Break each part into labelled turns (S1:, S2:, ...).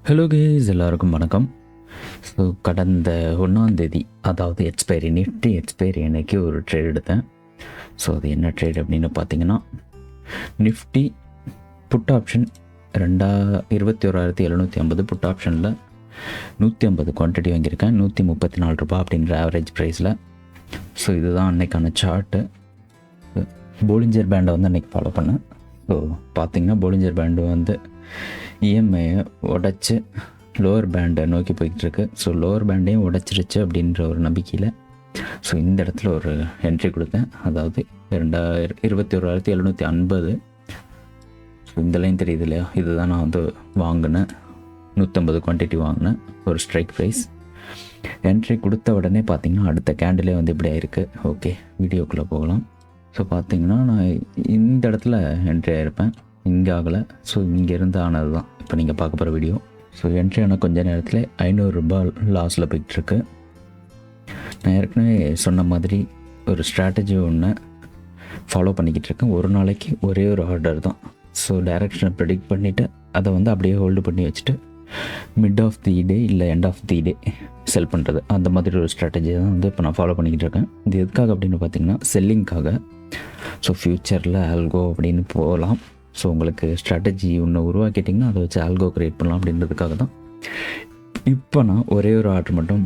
S1: Hello case, எல்லாருக்கும் வணக்கம். So கடந்த 1ஆம் தேதி, அதாவது நிஃப்டி எக்ஸ்பைரி அன்னைக்கு ஒரு ட்ரேட் எடுத்தேன். ஸோ அது என்ன ட்ரேட் அப்படின்னு பார்த்தீங்கன்னா, நிஃப்டி புட் ஆப்ஷன் 21,750 புட் ஆப்ஷனில் 150 குவான்டிட்டி வாங்கியிருக்கேன். 134 ரூபா அப்படின்ற ஆவரேஜ் ப்ரைஸில். ஸோ இதுதான் அன்னைக்கான சார்ட்டு. போலிஞ்சர் பேண்டை வந்து அன்றைக்கி ஃபாலோ பண்ணேன். ஸோ பார்த்திங்கன்னா போலிஞ்சர் பேண்டு வந்து இஎம்ஐயை உடைச்சி லோவர் பேண்டை நோக்கி போய்கிட்டுருக்கு. ஸோ லோவர் பேண்டையும் உடைச்சிருச்சு அப்படின்ற ஒரு நம்பிக்கையில் ஸோ இந்த இடத்துல ஒரு என்ட்ரி கொடுத்தேன். அதாவது 21,750. ஸோ இந்த லைன் தெரியுது இல்லையா, இதுதான் நான் வந்து வாங்கினேன். 150 குவான்டிட்டி வாங்கினேன். ஒரு ஸ்ட்ரைக் ப்ரைஸ் என்ட்ரி கொடுத்த உடனே பார்த்திங்கன்னா அடுத்த கேண்டிலே வந்து இப்படி ஆயிருக்கு. ஓகே, வீடியோக்குள்ளே போகலாம். ஸோ பார்த்திங்கன்னா நான் இந்த இடத்துல என்ட்ரி ஆகிருப்பேன், இங்கே ஆகலை. ஸோ இங்கேருந்து ஆனது தான் இப்போ நீங்கள் பார்க்க போகிற வீடியோ. ஸோ என்ட்ரி ஆனால் கொஞ்ச நேரத்தில் 500 ரூபாய் லாஸில் போய்கிட்டுருக்கு. நான் ஏற்கனவே சொன்ன மாதிரி ஒரு ஸ்ட்ராட்டஜி ஒன்று ஃபாலோ பண்ணிக்கிட்டு இருக்கேன். ஒரு நாளைக்கு ஒரே ஒரு ஆர்டர் தான். ஸோ டைரெக்ஷனை ப்ரெடிக்ட் பண்ணிவிட்டு அதை வந்து அப்படியே ஹோல்டு பண்ணி வச்சுட்டு மிட் ஆஃப் தி டே இல்லை எண்ட் ஆஃப் தி டே செல் பண்ணுறது, அந்த மாதிரி ஒரு ஸ்ட்ராட்டஜி தான் வந்து இப்போ நான் ஃபாலோ பண்ணிக்கிட்டு இருக்கேன். இது எதுக்காக அப்படின்னு பார்த்திங்கன்னா செல்லிங்காக. ஸோ ஃப்யூச்சரில் ஆல்கோ அப்படின்னு போகலாம். ஸோ உங்களுக்கு ஸ்ட்ராட்டஜி ஒன்று உருவாக்கிட்டிங்கன்னா அதை வச்சு ஆல்கோ க்ரியேட் பண்ணலாம் அப்படின்றதுக்காக தான் இப்போ நான் ஒரே ஒரு ஆர்டர் மட்டும்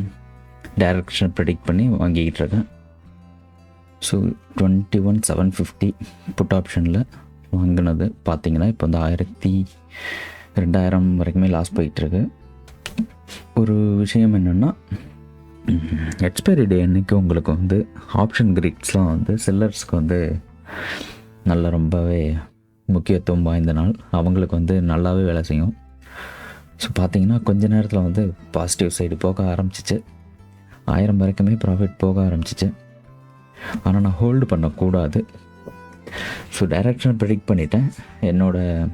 S1: டைரக்ஷன் ப்ரெடிக்ட் பண்ணி வாங்கிக்கிட்டு இருக்கேன். ஸோ 21,750 புட் ஆப்ஷனில் வாங்கினது பார்த்திங்கன்னா இப்போ வந்து 1,200 வரைக்குமே லாஸ் போயிட்டுருக்கு. ஒரு விஷயம் என்னென்னா, எக்ஸ்பைரி டே அன்றைக்கி உங்களுக்கு வந்து ஆப்ஷன் கிரிட்ஸ்லாம் வந்து செல்லர்ஸ்க்கு வந்து நல்லா ரொம்பவே முக்கியத்துவம் வாய்ந்த நாள். அவங்களுக்கு வந்து நல்லாவே வேலை செய்யும். ஸோ பார்த்திங்கன்னா கொஞ்ச நேரத்தில் வந்து பாசிட்டிவ் சைடு போக ஆரம்பிச்சிச்சு. 1000 வரைக்குமே ப்ராஃபிட் போக ஆரம்பிச்சிச்சு. ஆனால் நான் ஹோல்டு பண்ணக்கூடாது. ஸோ டைரக்ஷன் ப்ரெடிக்ட் பண்ணிட்டேன். என்னோடய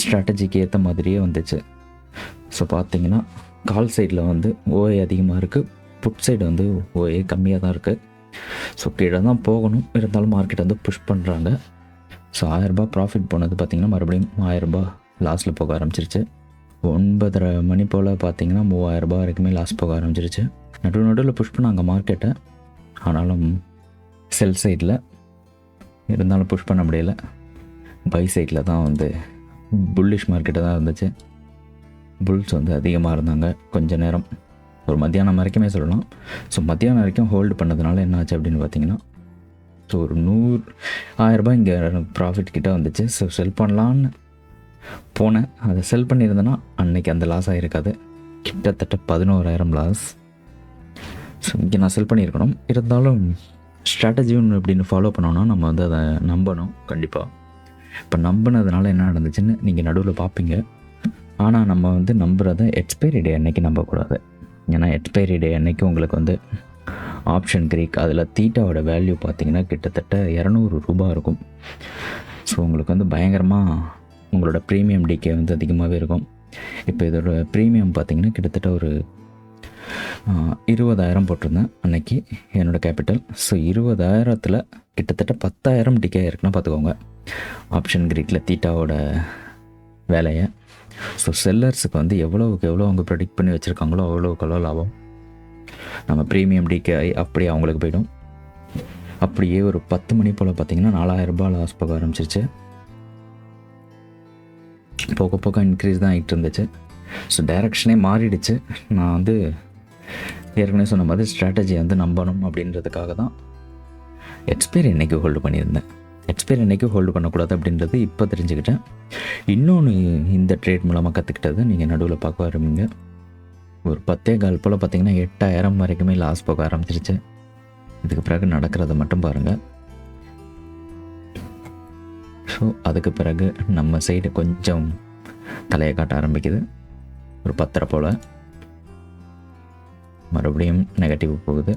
S1: ஸ்ட்ராட்டஜிக்கு ஏற்ற மாதிரியே வந்துச்சு. ஸோ பார்த்திங்கன்னா கால் சைடில் வந்து ஓஏ அதிகமாக இருக்குது, புட் சைடு வந்து ஓஏ கம்மியாக தான் இருக்குது. ஸோ கீழே தான் போகணும், இருந்தாலும் மார்க்கெட் வந்து புஷ் பண்ணுறாங்க. ஸோ 1000 ரூபாய் ப்ராஃபிட் போனது பார்த்திங்கன்னா மறுபடியும் 1000 ரூபாய் லாஸில் போக ஆரம்பிச்சிருச்சு. 9:30 மணி போல் பார்த்திங்கன்னா 3000 ரூபாய் வரைக்குமே லாஸ் போக ஆரம்பிச்சிருச்சு. நடுவில் புஷ் பண்ணாங்க மார்க்கெட்டை, ஆனாலும் செல் சைடில் இருந்தாலும் புஷ் பண்ண முடியலை. பை சைடில் தான் வந்து புல்லிஷ் மார்க்கெட்டை தான் இருந்துச்சு. புல்ஸ் வந்து அதிகமாக இருந்தாங்க கொஞ்ச நேரம், ஒரு மத்தியானம் வரைக்குமே சொல்லலாம். ஸோ மத்தியானம் வரைக்கும் ஹோல்டு பண்ணதுனால என்ன ஆச்சு அப்படின்னு பார்த்தீங்கன்னா, ஸோ ஒரு 1000 ரூபாய் இங்கே எனக்கு ப்ராஃபிட் கிட்டே வந்துச்சு. ஸோ செல் பண்ணலான்னு போனேன். அதை செல் பண்ணியிருந்தேன்னா அன்றைக்கி அந்த லாஸ் ஆகிருக்காது. கிட்டத்தட்ட 11,000 லாஸ். ஸோ இங்கே நான் செல் பண்ணியிருக்கணும். இருந்தாலும் ஸ்ட்ராட்டஜி ஒன்று அப்படின்னு ஃபாலோ பண்ணோன்னா நம்ம வந்து அதை நம்பணும் கண்டிப்பாக. இப்போ நம்பினதுனால என்ன நடந்துச்சுன்னு நீங்கள் நடுவில் பார்ப்பீங்க. ஆனால் நம்ம வந்து நம்புகிறத எக்ஸ்பைரி டே அன்னைக்கு நம்பக்கூடாது. ஏன்னா எக்ஸ்பைரி டே அன்னைக்கு உங்களுக்கு வந்து ஆப்ஷன் கிரீக் அதில் தீட்டாவோட வேல்யூ பார்த்திங்கன்னா கிட்டத்தட்ட 200 ரூபாய் இருக்கும். ஸோ உங்களுக்கு வந்து பயங்கரமாக உங்களோட ப்ரீமியம் டிகே வந்து அதிகமாகவே இருக்கும். இப்போ இதோட ப்ரீமியம் பார்த்திங்கன்னா கிட்டத்தட்ட ஒரு 20,000 போட்டிருந்தேன் அன்னைக்கு என்னோடய கேபிட்டல். ஸோ 20,000த்தில் கிட்டத்தட்ட 10,000 டிகே இருக்குன்னா பார்த்துக்கோங்க ஆப்ஷன் கிரீக்கில் தீட்டாவோட வேலையை. ஸோ செல்லர்ஸுக்கு வந்து எவ்வளோவுக்கு எவ்வளோ அவங்க ப்ரெடிக்ட் பண்ணி வச்சுருக்காங்களோ அவ்வளோக்கு லாபம். நம்ம ப்ரீமியம் டிகே அப்படியே அவங்களுக்கு போய்டும். அப்படியே ஒரு 10 மணி போல் பார்த்திங்கன்னா 4,000 ரூபாய் லாஸ் போக ஆரம்பிச்சிருச்சு. போக போக இன்க்ரீஸ் தான் ஆகிட்டு இருந்துச்சு. ஸோ டைரக்ஷனே மாறிடுச்சு. நான் வந்து ஏற்கனவே சொன்ன மாதிரி ஸ்ட்ராட்டஜி வந்து நம்பணும் அப்படின்றதுக்காக தான் எக்ஸ்பைரி அன்னைக்கு ஹோல்டு பண்ணியிருந்தேன். எக்ஸ்பைரி அன்னைக்கு ஹோல்டு பண்ணக்கூடாது அப்படின்றது இப்போ தெரிஞ்சுக்கிட்டேன். இன்னொன்று இந்த ட்ரேட் மூலமாக கற்றுக்கிட்டது நீங்கள் நடுவில் பார்க்க ஆரம்பிங்க. ஒரு 10:15 போல் பார்த்திங்கன்னா 8,000 வரைக்குமே லாஸ் போக ஆரம்பிச்சிருச்சு. இதுக்கு பிறகு நடக்கிறத மட்டும் பாருங்கள். ஸோ அதுக்கு பிறகு நம்ம சைடு கொஞ்சம் தலையை காட்ட ஆரம்பிக்குது. ஒரு 10:30 போல் மறுபடியும் நெகட்டிவ் போகுது.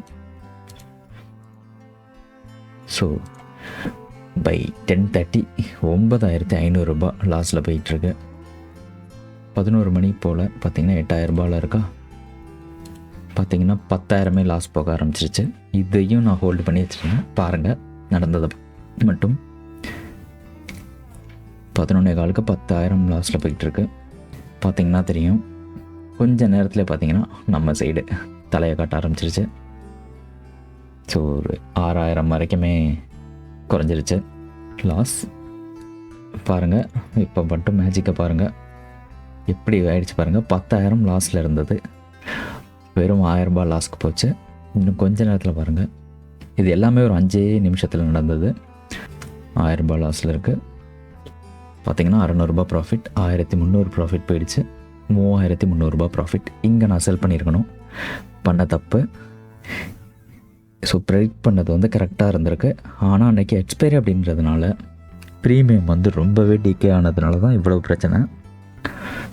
S1: ஸோ பை 10:30 9,500 ரூபாய் லாஸில் போயிட்டுருக்கு. 11 மணி போல் பார்த்திங்கன்னா 8,000 ரூபாயில் இருக்கா, பார்த்திங்கன்னா 10,000 லாஸ் போக ஆரம்பிச்சிருச்சு. இதையும் நான் ஹோல்டு பண்ணி வச்சுருக்கேன். பாருங்கள் நடந்ததை மட்டும். 11:15 10,000 லாஸில் போயிட்டுருக்கு. பார்த்திங்கன்னா தெரியும், கொஞ்ச நேரத்தில் பார்த்திங்கன்னா நம்ம சைடு தலையை காட்ட ஆரம்பிச்சிருச்சு. ஸோ ஒரு 6000 வரைக்குமே குறைஞ்சிருச்சு லாஸ். பாருங்கள், இப்போ மட்டும் மேஜிக்கை பாருங்கள் எப்படி ஆயிடுச்சு பாருங்கள். 10,000 லாஸில் இருந்தது, வெறும் 1000 ரூபாய் லாஸ்க்கு போச்சு. இன்னும் கொஞ்ச நேரத்தில் பாருங்கள், இது எல்லாமே ஒரு 5 நிமிஷத்தில் நடந்தது. 1000 ரூபாய் லாஸில் இருக்குது. பார்த்திங்கன்னா 600 ரூபாய் ப்ராஃபிட், 1300 ப்ராஃபிட் போயிடுச்சு. 3300 ரூபாய் ப்ராஃபிட். இங்கே நான் செல் பண்ணியிருக்கணும், பண்ண தப்பு. ஸோ ப்ரெடிக்ட் பண்ணது வந்து கரெக்டாக இருந்திருக்கு. ஆனால் அன்றைக்கி எக்ஸ்பைரி அப்படின்றதுனால ப்ரீமியம் வந்து ரொம்பவே டிகே ஆனதுனால தான் இவ்வளோ பிரச்சனை.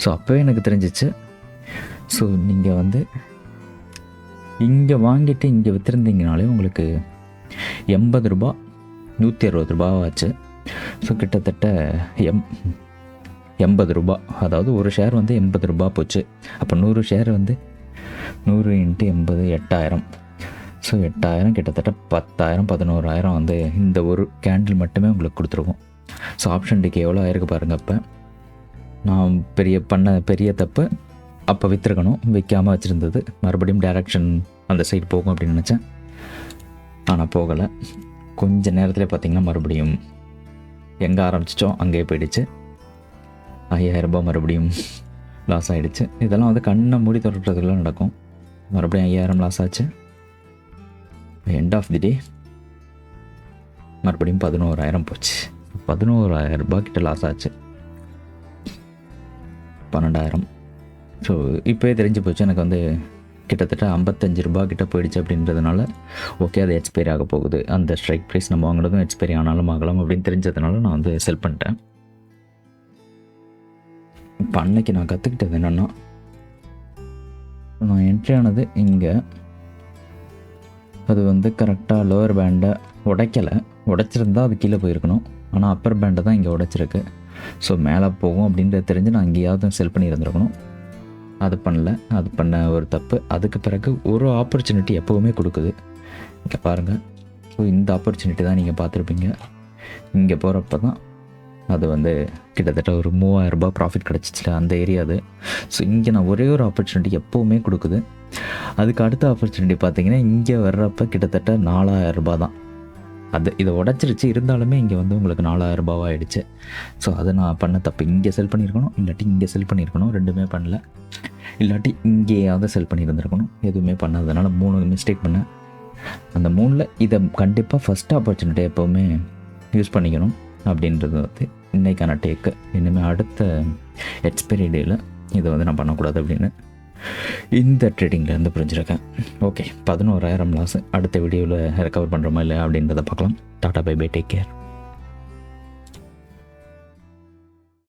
S1: ஸோ அப்போவே எனக்கு தெரிஞ்சிச்சு. ஸோ நீங்கள் வந்து இங்கே வாங்கிட்டு இங்கே விற்றுருந்தீங்கனாலே உங்களுக்கு 80 ரூபா 160 ரூபா ஆச்சு. ஸோ கிட்டத்தட்ட 80 ரூபா, அதாவது ஒரு ஷேர் வந்து 80 ரூபா போச்சு. அப்போ 100 ஷேர் வந்து 100 × 80 8000. ஸோ 8000 கிட்டத்தட்ட 10,000 11,000 வந்து இந்த ஒரு கேண்டில் மட்டுமே உங்களுக்கு கொடுத்துருவோம். ஸோ ஆப்ஷன் டிக்கு எவ்வளோ ஆயிருக்கு பாருங்கள். அப்போ நான் பெரிய தப்பு, அப்போ விற்றுருக்கணும், விற்காமல் வச்சுருந்தது. மறுபடியும் டைரக்ஷன் அந்த சைடு போகும் அப்படின்னு நினச்சேன், ஆனால் போகலை. கொஞ்ச நேரத்தில் பார்த்திங்கன்னா மறுபடியும் எங்கே ஆரம்பிச்சிச்சோம் அங்கேயே போயிடுச்சு. 5000 ரூபாய் மறுபடியும் லாஸ் ஆகிடுச்சு. இதெல்லாம் வந்து கண்ணை மூடி தொடர்றதுக்குள்ள நடக்கும். மறுபடியும் 5000 லாஸ் ஆச்சு. எண்ட் ஆஃப் தி டே மறுபடியும் 11,000 போச்சு. 11,000 ரூபாய் கிட்ட லாஸ் ஆச்சு. 12,000. ஸோ இப்போயே தெரிஞ்சு போச்சு எனக்கு வந்து கிட்டத்தட்ட 55 ரூபா கிட்ட போயிடுச்சு. அப்படின்றதுனால ஓகே, அது எக்ஸ்பைரி ஆக போகுது, அந்த ஸ்ட்ரைக் ப்ரைஸ் நம்ம வாங்கினதும் எக்ஸ்பைரி ஆனாலும் ஆகலாம் அப்படின்னு தெரிஞ்சதுனால நான் வந்து செல் பண்ணிட்டேன். இப்போ அன்னைக்கு நான் கற்றுக்கிட்டது என்னென்னா, நான் என்ட்ரி ஆனது இங்கே, அது வந்து கரெக்டாக லோவர் பேண்டை உடைச்சிருந்தா அது கீழே போயிருக்கணும். ஆனால் அப்பர் பேண்டை தான் இங்கே உடைச்சிருக்கு. ஸோ மேலே போகும் அப்படின்றது தெரிஞ்சு நான் எங்கேயாவது செல் பண்ணி இருந்திருக்கணும். அது பண்ணல, அது பண்ண ஒரு தப்பு. அதுக்கு பிறகு ஒரு ஆப்பர்ச்சுனிட்டி எப்போவுமே கொடுக்குது. இங்கே பாருங்கள். ஸோ இந்த ஆப்பர்ச்சுனிட்டி தான் நீங்கள் பார்த்துருப்பீங்க. இங்கே போகிறப்ப தான் அது வந்து கிட்டத்தட்ட ஒரு 3000 ரூபாய் ப்ராஃபிட் கிடச்சிச்சு அந்த ஏரியா அது. ஸோ இங்கே நான் ஒரே ஒரு ஆப்பர்ச்சுனிட்டி எப்போவுமே கொடுக்குது. அதுக்கு அடுத்த ஆப்பர்ச்சுனிட்டி பார்த்திங்கன்னா இங்கே வர்றப்போ கிட்டத்தட்ட 4000 ரூபாய் தான். இதை உடச்சிருச்சு, இருந்தாலுமே இங்கே வந்து உங்களுக்கு 4000 ரூபாய் ஆகிடுச்சு. ஸோ அதை நான் பண்ண தப்பு. இங்கே செல் பண்ணியிருக்கணும், இல்லாட்டி இங்கே செல் பண்ணியிருக்கணும். ரெண்டுமே பண்ணல. இல்லாட்டி இங்கேயாவது செல் பண்ணியிருந்துருக்கணும். எதுவுமே பண்ணாததுனால 3 மிஸ்டேக் பண்ணேன். அந்த 3ல் இதை கண்டிப்பாக ஃபஸ்ட் ஆப்பர்ச்சுனிட்டி எப்போவுமே யூஸ் பண்ணிக்கணும் அப்படின்றது வந்து இன்றைக்கான டேக்கு. இனிமேல் அடுத்த எக்ஸ்பைரி டேயில் இதை வந்து நான் பண்ணக்கூடாது அப்படின்னு இந்த ட்ரேடிங்லேருந்து புரிஞ்சிருக்கேன். Okay, 11,000 loss. அடுத்த வீடியோவில் ரெக்கவர் பண்ணுறோமா இல்லை அப்படின்றத பார்க்கலாம். Tata bye bye, take care.